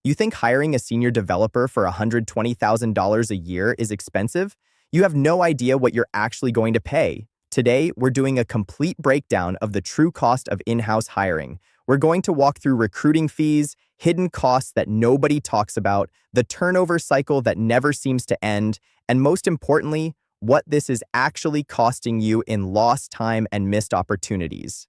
You think hiring a senior developer for $120,000 a year is expensive? You have no idea what you're actually going to pay. Today, we're doing a complete breakdown of the true cost of in-house hiring. We're going to walk through recruiting fees, hidden costs that nobody talks about, the turnover cycle that never seems to end, and most importantly, what this is actually costing you in lost time and missed opportunities.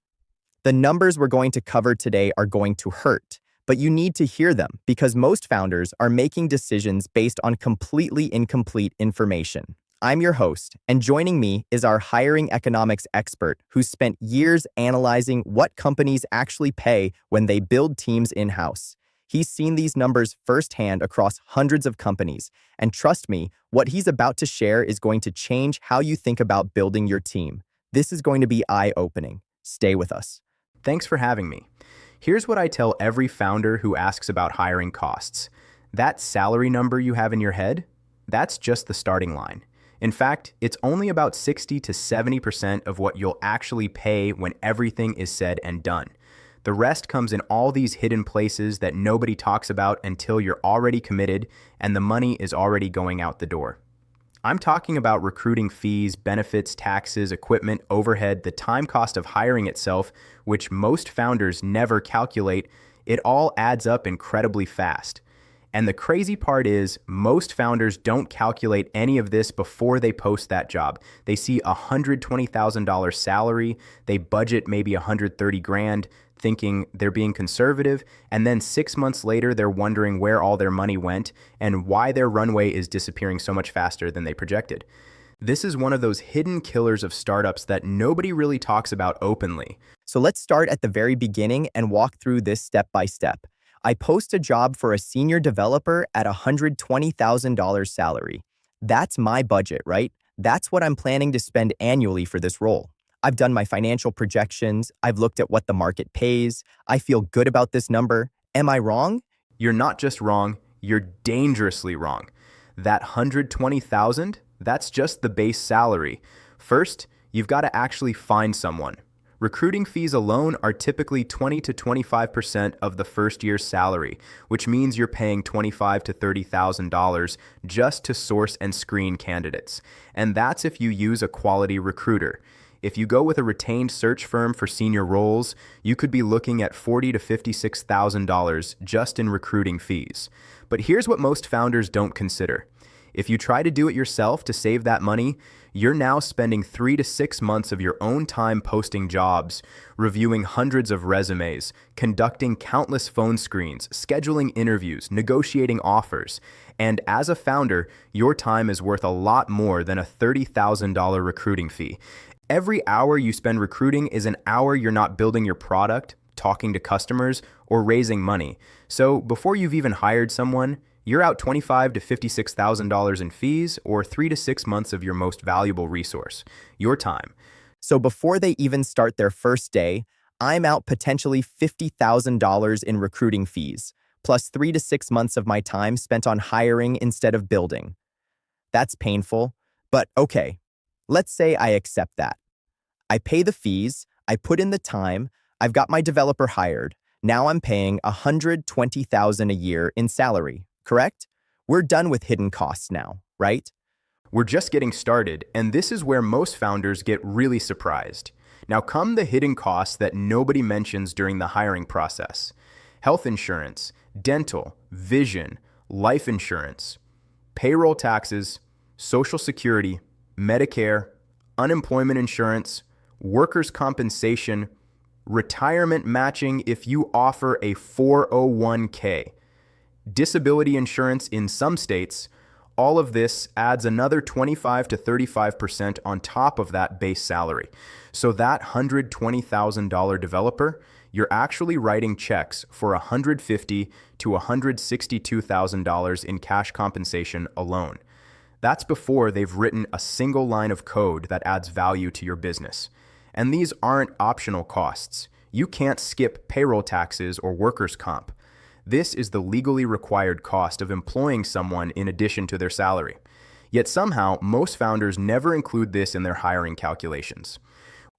The numbers we're going to cover today are going to hurt, but you need to hear them because most founders are making decisions based on completely incomplete information. I'm your host, and joining me is our hiring economics expert who's spent years analyzing what companies actually pay when they build teams in-house. He's seen these numbers firsthand across hundreds of companies, and trust me, what he's about to share is going to change how you think about building your team. This is going to be eye-opening. Stay with us. Thanks for having me. Here's what I tell every founder who asks about hiring costs. That salary number you have in your head, that's just the starting line. In fact, it's only about 60 to 70% of what you'll actually pay when everything is said and done. The rest comes in all these hidden places that nobody talks about until you're already committed and the money is already going out the door. I'm talking about recruiting fees, benefits, taxes, equipment, overhead, the time cost of hiring itself, which most founders never calculate. It all adds up incredibly fast. And the crazy part is most founders don't calculate any of this before they post that job. They see a $120,000 salary, they budget maybe $130,000, thinking they're being conservative, and then 6 months later they're wondering where all their money went and why their runway is disappearing so much faster than they projected. This is one of those hidden killers of startups that nobody really talks about openly. So let's start at the very beginning and walk through this step by step. I post a job for a senior developer at $120,000 salary. That's my budget, right? That's what I'm planning to spend annually for this role. I've done my financial projections. I've looked at what the market pays. I feel good about this number. Am I wrong? You're not just wrong, you're dangerously wrong. That $120,000, that's just the base salary. First, you've got to actually find someone. Recruiting fees alone are typically 20 to 25% of the first year's salary, which means you're paying $25,000 to $30,000 just to source and screen candidates. And that's if you use a quality recruiter. If you go with a retained search firm for senior roles, you could be looking at $40,000 to $56,000 just in recruiting fees. But here's what most founders don't consider. If you try to do it yourself to save that money, you're now spending 3 to 6 months of your own time posting jobs, reviewing hundreds of resumes, conducting countless phone screens, scheduling interviews, negotiating offers. And as a founder, your time is worth a lot more than a $30,000 recruiting fee. Every hour you spend recruiting is an hour you're not building your product, talking to customers, or raising money. So before you've even hired someone, you're out $25,000 to $56,000 in fees or 3 to 6 months of your most valuable resource, your time. So before they even start their first day, I'm out potentially $50,000 in recruiting fees, plus 3 to 6 months of my time spent on hiring instead of building. That's painful, but okay. Let's say I accept that. I pay the fees, I put in the time, I've got my developer hired. Now I'm paying $120,000 a year in salary, correct? We're done with hidden costs now, right? We're just getting started, and this is where most founders get really surprised. Now come the hidden costs that nobody mentions during the hiring process. Health insurance, dental, vision, life insurance, payroll taxes, Social Security, Medicare, unemployment insurance, workers' compensation, retirement matching if you offer a 401k, disability insurance in some states. All of this adds another 25 to 35% on top of that base salary. So that $120,000 developer, you're actually writing checks for $150,000 to $162,000 in cash compensation alone. That's before they've written a single line of code that adds value to your business. And these aren't optional costs. You can't skip payroll taxes or workers' comp. This is the legally required cost of employing someone in addition to their salary. Yet somehow, most founders never include this in their hiring calculations.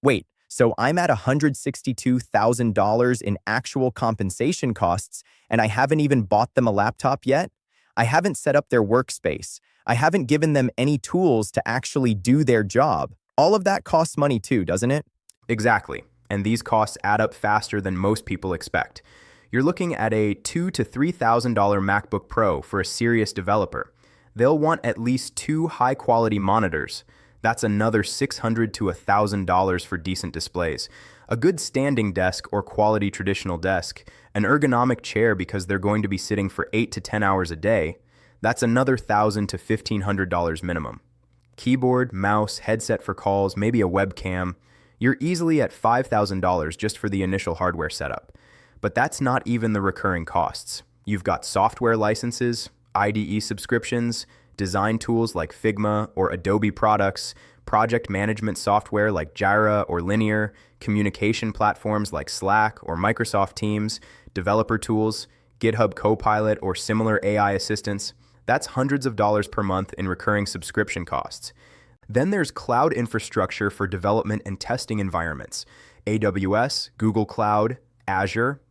Wait, So I'm at $162,000 in actual compensation costs, and I haven't even bought them a laptop yet. I haven't set up their workspace. I haven't given them any tools to actually do their job. All of that costs money too, doesn't it? Exactly. And these costs add up faster than most people expect. You're looking at a $2,000 to $3,000 MacBook Pro for a serious developer. They'll want at least two high-quality monitors. That's another $600 to $1,000 for decent displays. A good standing desk or quality traditional desk, an ergonomic chair because they're going to be sitting for 8 to 10 hours a day, that's another $1,000 to $1,500 minimum. Keyboard, mouse, headset for calls, maybe a webcam. You're easily at $5,000 just for the initial hardware setup. But that's not even the recurring costs. You've got software licenses, IDE subscriptions, design tools like Figma or Adobe products, project management software like Jira or Linear, communication platforms like Slack or Microsoft Teams, developer tools, GitHub Copilot or similar AI assistants. That's hundreds of dollars per month in recurring subscription costs. Then there's cloud infrastructure for development and testing environments, AWS, Google Cloud, Azure.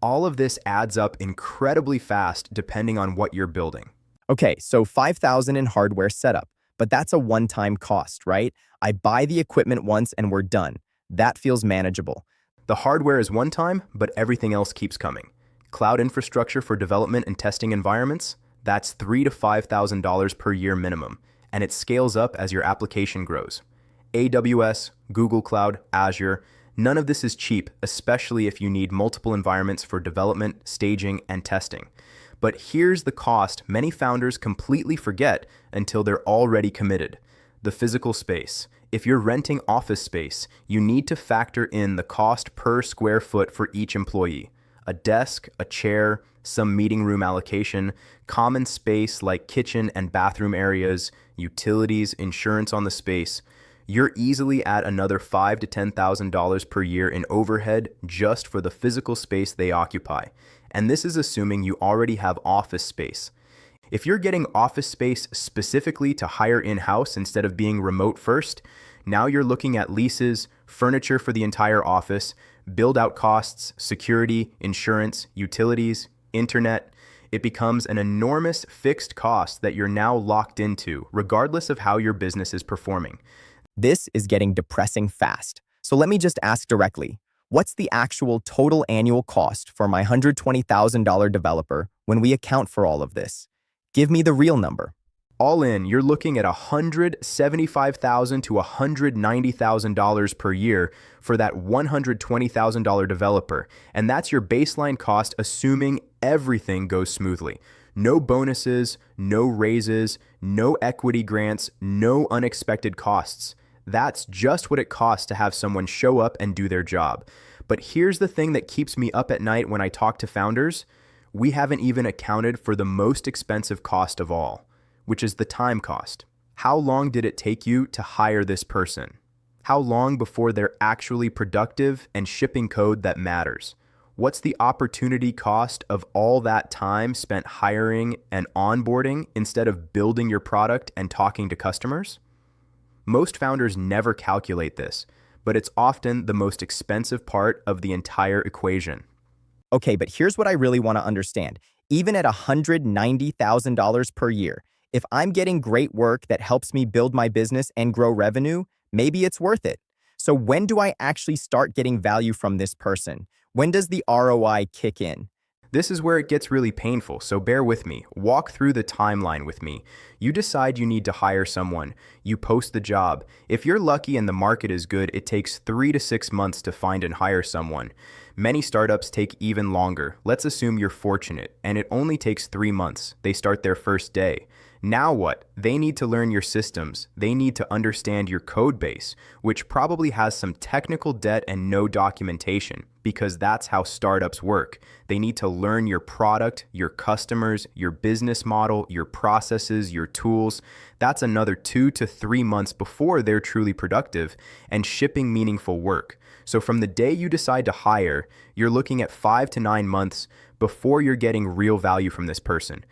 All of this adds up incredibly fast depending on what you're building. Okay, so $5,000 in hardware setup, but that's a one-time cost, right? I buy the equipment once and we're done. That feels manageable. The hardware is one time, but everything else keeps coming. Cloud infrastructure for development and testing environments, that's $3,000 to $5,000 per year minimum, and it scales up as your application grows. AWS, Google Cloud, Azure, none of this is cheap, especially if you need multiple environments for development, staging, and testing. But here's the cost many founders completely forget until they're already committed: the physical space. If you're renting office space, you need to factor in the cost per square foot for each employee. A desk, a chair, some meeting room allocation, common space like kitchen and bathroom areas, utilities, insurance on the space. You're easily at another $5,000 to $10,000 per year in overhead just for the physical space they occupy. And this is assuming you already have office space. If you're getting office space specifically to hire in-house instead of being remote first, now you're looking at leases, furniture for the entire office, build-out costs, security, insurance, utilities, internet. It becomes an enormous fixed cost that you're now locked into, regardless of how your business is performing. This is getting depressing fast. So let me just ask directly, what's the actual total annual cost for my $120,000 developer when we account for all of this? Give me the real number. All in, you're looking at $175,000 to $190,000 per year for that $120,000 developer, and that's your baseline cost assuming everything goes smoothly. No bonuses, no raises, no equity grants, no unexpected costs. That's just what it costs to have someone show up and do their job. But here's the thing that keeps me up at night when I talk to founders. We haven't even accounted for the most expensive cost of all, which is the time cost. How long did it take you to hire this person? How long before they're actually productive and shipping code that matters? What's the opportunity cost of all that time spent hiring and onboarding instead of building your product and talking to customers? Most founders never calculate this, but it's often the most expensive part of the entire equation. Okay, but here's what I really want to understand. Even at $190,000 per year, if I'm getting great work that helps me build my business and grow revenue, maybe it's worth it. So when do I actually start getting value from this person? When does the ROI kick in? This is where it gets really painful, so bear with me. Walk through the timeline with me. You decide you need to hire someone. You post the job. If you're lucky and the market is good, it takes 3 to 6 months to find and hire someone. Many startups take even longer. Let's assume you're fortunate, and it only takes 3 months. They start their first day. Now what? They need to learn your systems. They need to understand your code base, which probably has some technical debt and no documentation, because that's how startups work. They need to learn your product, your customers, your business model, your processes, your tools. That's another 2 to 3 months before they're truly productive and shipping meaningful work. So from the day you decide to hire, you're looking at 5 to 9 months before you're getting real value from this person.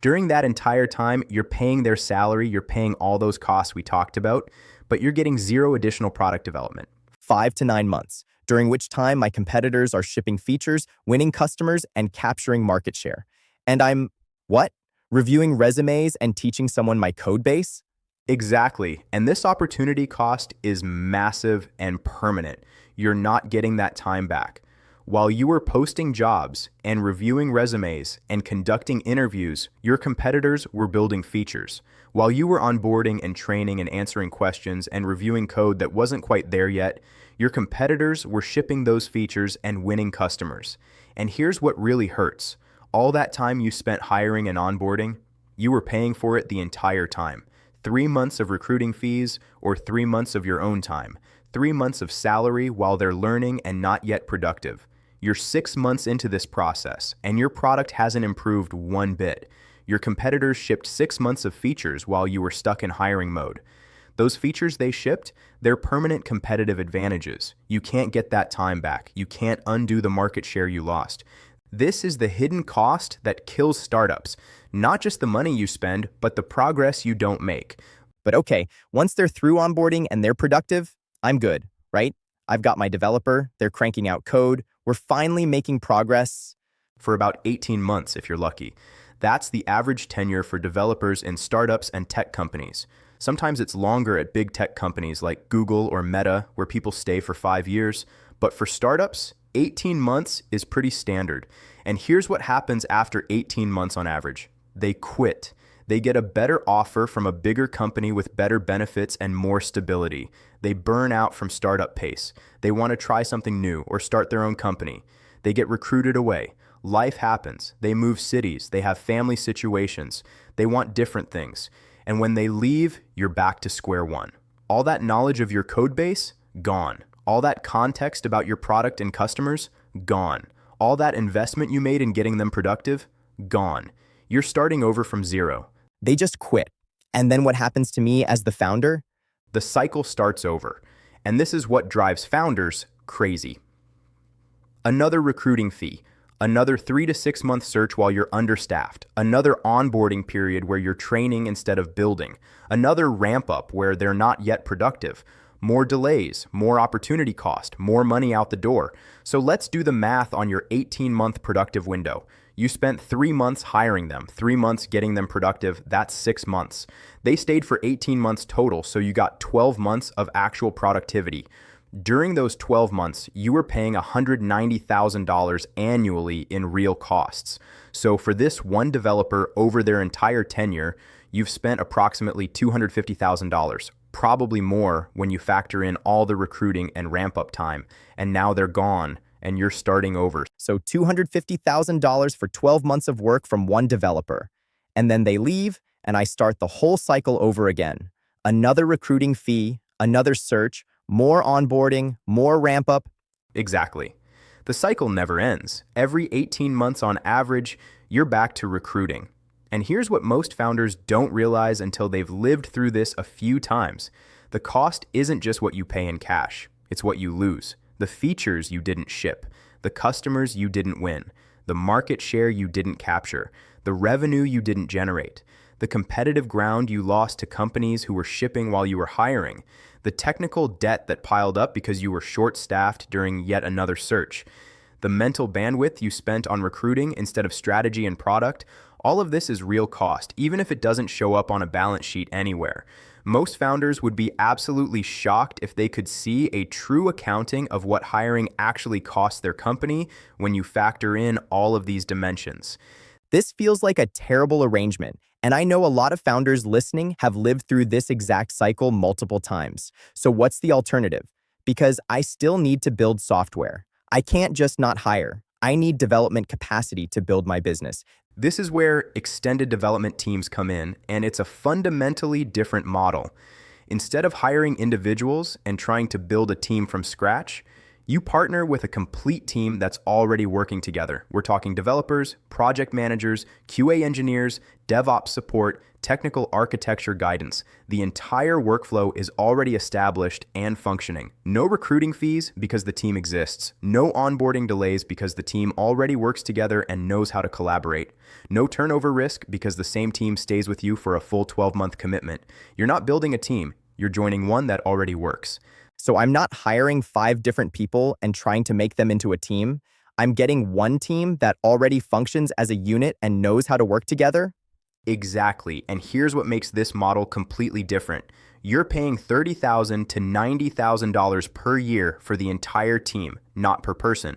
During that entire time, you're paying their salary, you're paying all those costs we talked about, but you're getting zero additional product development. 5 to 9 months, during which time my competitors are shipping features, winning customers, and capturing market share. And what? Reviewing resumes and teaching someone my code base? Exactly. And this opportunity cost is massive and permanent. You're not getting that time back. While you were posting jobs and reviewing resumes and conducting interviews, your competitors were building features. While you were onboarding and training and answering questions and reviewing code that wasn't quite there yet, your competitors were shipping those features and winning customers. And here's what really hurts. All that time you spent hiring and onboarding, you were paying for it the entire time. 3 months of recruiting fees or 3 months of your own time. 3 months of salary while they're learning and not yet productive. You're 6 months into this process, and your product hasn't improved one bit. Your competitors shipped 6 months of features while you were stuck in hiring mode. Those features they shipped, they're permanent competitive advantages. You can't get that time back. You can't undo the market share you lost. This is the hidden cost that kills startups. Not just the money you spend, but the progress you don't make. But okay, once they're through onboarding and they're productive, I'm good, right? I've got my developer, they're cranking out code, we're finally making progress. For about 18 months if you're lucky. That's the average tenure for developers in startups and tech companies. Sometimes it's longer at big tech companies like Google or Meta, where people stay for 5 years. But for startups, 18 months is pretty standard. And here's what happens after 18 months on average. They quit. They get a better offer from a bigger company with better benefits and more stability. They burn out from startup pace. They want to try something new or start their own company. They get recruited away. Life happens. They move cities. They have family situations. They want different things. And when they leave, you're back to square one. All that knowledge of your code base, gone. All that context about your product and customers, gone. All that investment you made in getting them productive, gone. You're starting over from zero. They just quit. And then what happens to me as the founder? The cycle starts over. And this is what drives founders crazy. Another recruiting fee. Another 3 to 6 month search while you're understaffed. Another onboarding period where you're training instead of building. Another ramp up where they're not yet productive. More delays, more opportunity cost, more money out the door. So let's do the math on your 18-month productive window. You spent 3 months hiring them, 3 months getting them productive, that's 6 months. They stayed for 18 months total, so you got 12 months of actual productivity. During those 12 months, you were paying $190,000 annually in real costs. So for this one developer over their entire tenure, you've spent approximately $250,000, probably more when you factor in all the recruiting and ramp-up time. And now they're gone, and you're starting over. So $250,000 for 12 months of work from one developer. And then they leave, and I start the whole cycle over again. Another recruiting fee, another search, more onboarding, more ramp up. Exactly. The cycle never ends. Every 18 months on average, you're back to recruiting. And here's what most founders don't realize until they've lived through this a few times. The cost isn't just what you pay in cash. It's what you lose. The features you didn't ship. The customers you didn't win. The market share you didn't capture. The revenue you didn't generate. The competitive ground you lost to companies who were shipping while you were hiring. The technical debt that piled up because you were short-staffed during yet another search. The mental bandwidth you spent on recruiting instead of strategy and product. All of this is real cost, even if it doesn't show up on a balance sheet anywhere. Most founders would be absolutely shocked if they could see a true accounting of what hiring actually costs their company when you factor in all of these dimensions. This feels like a terrible arrangement, and I know a lot of founders listening have lived through this exact cycle multiple times. So what's the alternative? Because I still need to build software. I can't just not hire. I need development capacity to build my business. This is where extended development teams come in, and it's a fundamentally different model. Instead of hiring individuals and trying to build a team from scratch, you partner with a complete team that's already working together. We're talking developers, project managers, QA engineers, DevOps support, technical architecture guidance. The entire workflow is already established and functioning. No recruiting fees because the team exists. No onboarding delays because the team already works together and knows how to collaborate. No turnover risk because the same team stays with you for a full 12-month commitment. You're not building a team. You're joining one that already works. So I'm not hiring 5 different people and trying to make them into a team. I'm getting one team that already functions as a unit and knows how to work together. Exactly. And here's what makes this model completely different. You're paying $30,000 to $90,000 per year for the entire team, not per person.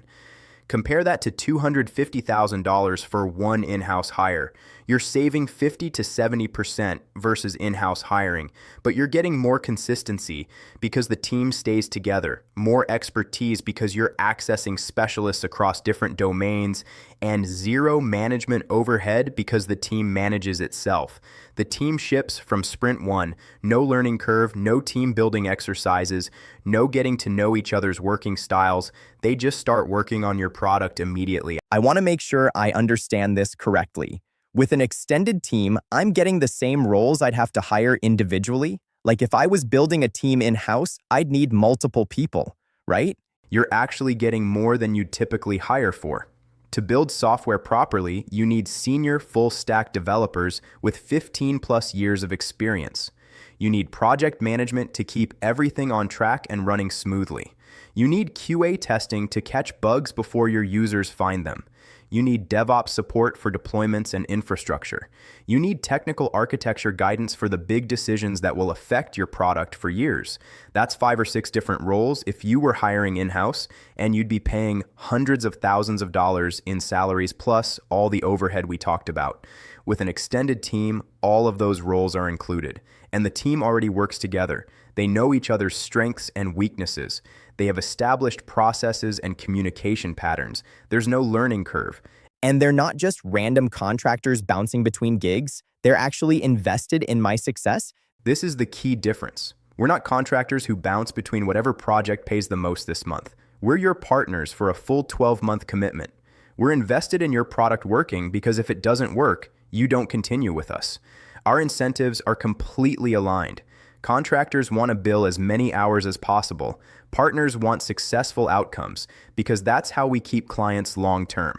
Compare that to $250,000 for one in-house hire. You're saving 50 to 70% versus in-house hiring, but you're getting more consistency because the team stays together, more expertise because you're accessing specialists across different domains, and zero management overhead because the team manages itself. The team ships from sprint one, no learning curve, no team building exercises, no getting to know each other's working styles. They just start working on your product immediately. I want to make sure I understand this correctly. With an extended team, I'm getting the same roles I'd have to hire individually. Like if I was building a team in-house, I'd need multiple people, right? You're actually getting more than you typically hire for. To build software properly, you need senior full-stack developers with 15 plus years of experience. You need project management to keep everything on track and running smoothly. You need QA testing to catch bugs before your users find them. You need DevOps support for deployments and infrastructure. You need technical architecture guidance for the big decisions that will affect your product for years. That's 5 or 6 different roles if you were hiring in-house, and you'd be paying hundreds of thousands of dollars in salaries plus all the overhead we talked about. With an extended team, all of those roles are included, and the team already works together. They know each other's strengths and weaknesses. They have established processes and communication patterns. There's no learning curve. And they're not just random contractors bouncing between gigs. They're actually invested in my success. This is the key difference. We're not contractors who bounce between whatever project pays the most this month. We're your partners for a full 12-month commitment. We're invested in your product working because if it doesn't work, you don't continue with us. Our incentives are completely aligned. Contractors want to bill as many hours as possible. Partners want successful outcomes because that's how we keep clients long-term.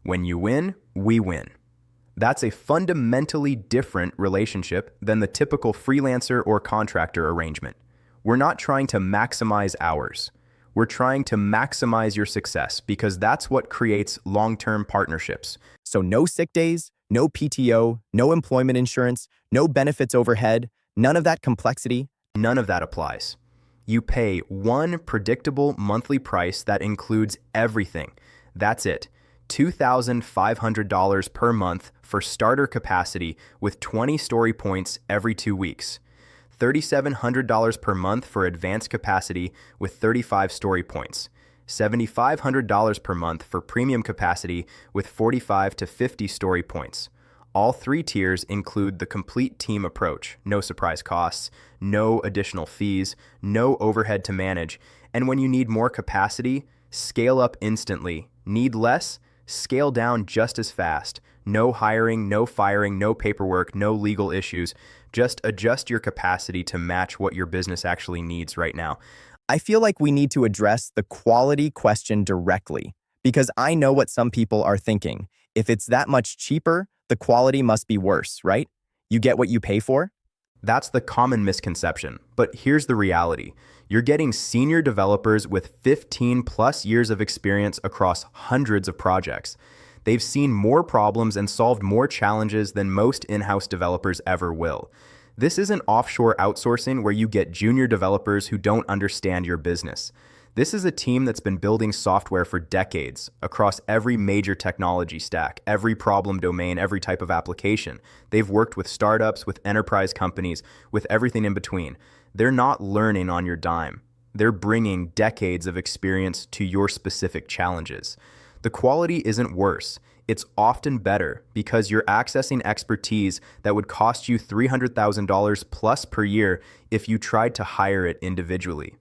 When you win, we win. That's a fundamentally different relationship than the typical freelancer or contractor arrangement. We're not trying to maximize hours. We're trying to maximize your success because that's what creates long-term partnerships. So no sick days, no PTO, no employment insurance, no benefits overhead, none of that complexity. None of that applies. You pay one predictable monthly price that includes everything. That's it. $2,500 per month for starter capacity with 20 story points every 2 weeks. $3,700 per month for advanced capacity with 35 story points. $7,500 per month for premium capacity with 45 to 50 story points. All 3 tiers include the complete team approach, no surprise costs, no additional fees, no overhead to manage, and when you need more capacity, scale up instantly. Need less? Scale down just as fast. No hiring, no firing, no paperwork, no legal issues. Just adjust your capacity to match what your business actually needs right now. I feel like we need to address the quality question directly because I know what some people are thinking. If it's that much cheaper, the quality must be worse, right? You get what you pay for? That's the common misconception, but here's the reality. You're getting senior developers with 15 plus years of experience across hundreds of projects. They've seen more problems and solved more challenges than most in-house developers ever will. This isn't offshore outsourcing where you get junior developers who don't understand your business. This is a team that's been building software for decades across every major technology stack, every problem domain, every type of application. They've worked with startups, with enterprise companies, with everything in between. They're not learning on your dime. They're bringing decades of experience to your specific challenges. The quality isn't worse. It's often better because you're accessing expertise that would cost you $300,000 plus per year if you tried to hire it individually.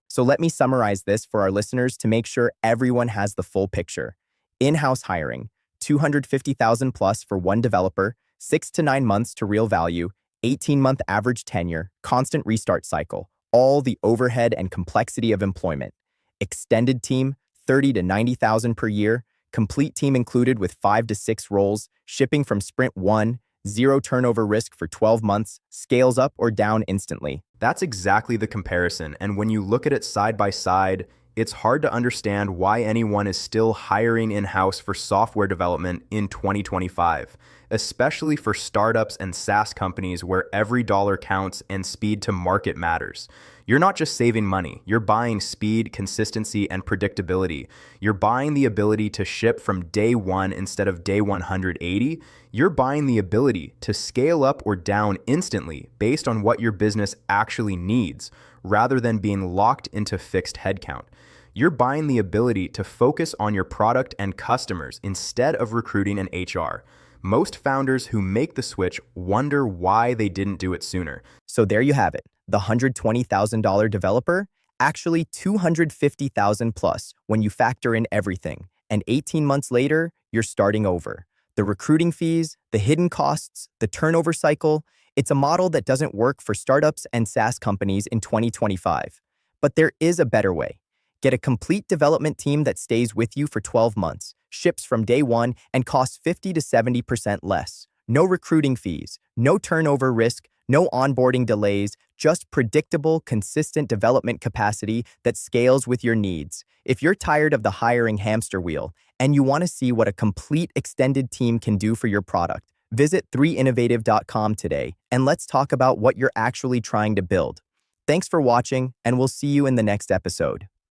So let me summarize this for our listeners to make sure everyone has the full picture. In-house hiring, $250,000 plus for one developer, 6 to 9 months to real value, 18-month average tenure, constant restart cycle, all the overhead and complexity of employment. Extended team, $30,000 to $90,000 per year, complete team included with 5 to 6 roles, shipping from sprint 1, zero turnover risk for 12 months, scales up or down instantly. That's exactly the comparison, and when you look at it side by side, it's hard to understand why anyone is still hiring in-house for software development in 2025, especially for startups and SaaS companies where every dollar counts and speed to market matters. You're not just saving money, you're buying speed, consistency, and predictability. You're buying the ability to ship from day one instead of day 180. You're buying the ability to scale up or down instantly based on what your business actually needs, rather than being locked into fixed headcount. You're buying the ability to focus on your product and customers instead of recruiting and HR. Most founders who make the switch wonder why they didn't do it sooner. So there you have it. The $120,000 developer, actually $250,000 plus when you factor in everything. And 18 months later, you're starting over. The recruiting fees, the hidden costs, the turnover cycle, it's a model that doesn't work for startups and SaaS companies in 2025. But there is a better way. Get a complete development team that stays with you for 12 months, ships from day one, and costs 50 to 70% less. No recruiting fees, no turnover risk, no onboarding delays, just predictable, consistent development capacity that scales with your needs. If you're tired of the hiring hamster wheel and you want to see what a complete extended team can do for your product, visit 3innovative.com today and let's talk about what you're actually trying to build. Thanks for watching, and we'll see you in the next episode.